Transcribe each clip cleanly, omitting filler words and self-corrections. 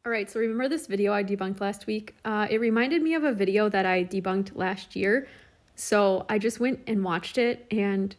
All right, so remember this video I debunked last week? It reminded me of a video that I debunked last year. So I just went and watched it, and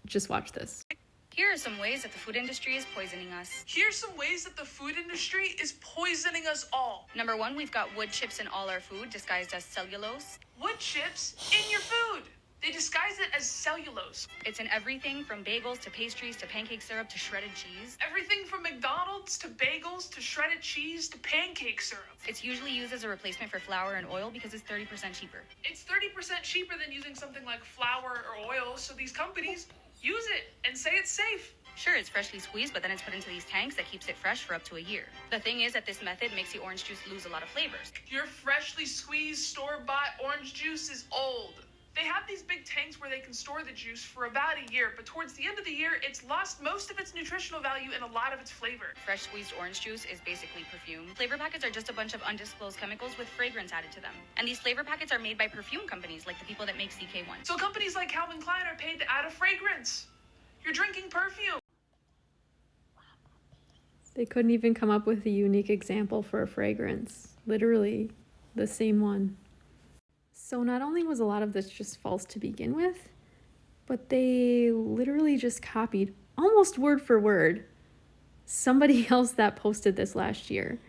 just watch this. Here are some ways that the food industry is poisoning us. Here's some ways that the food industry is poisoning us all. Number 1, we've got wood chips in all our food, disguised as cellulose. Wood chips in your food. They disguise it as cellulose. It's in everything from bagels to pastries to pancake syrup to shredded cheese. Everything from McDonald's to bagels to shredded cheese to pancake syrup. It's usually used as a replacement for flour and oil because it's 30% cheaper. It's 30% cheaper than using something like flour or oil, so these companies use it and say it's safe. Sure, it's freshly squeezed, but then it's put into these tanks that keeps it fresh for up to a year. The thing is that this method makes the orange juice lose a lot of flavors. Your freshly squeezed store-bought orange juice is old. They have these big tanks where they can store the juice for about a year, but towards the end of the year, it's lost most of its nutritional value and a lot of its flavor. Fresh squeezed orange juice is basically perfume. Flavor packets are just a bunch of undisclosed chemicals with fragrance added to them. And these flavor packets are made by perfume companies like the people that make CK1. So companies like Calvin Klein are paid to add a fragrance. You're drinking perfume. They couldn't even come up with a unique example for a fragrance. Literally the same one. So not only was a lot of this just false to begin with, but they literally just copied, almost word for word, somebody else that posted this last year.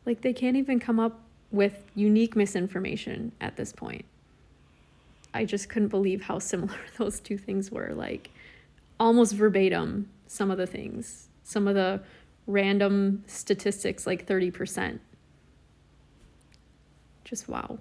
Like, they can't even come up with unique misinformation at this point. I just couldn't believe how similar those two things were. Like, almost verbatim, some of the things. Some of the random statistics, like 30%. Just wow.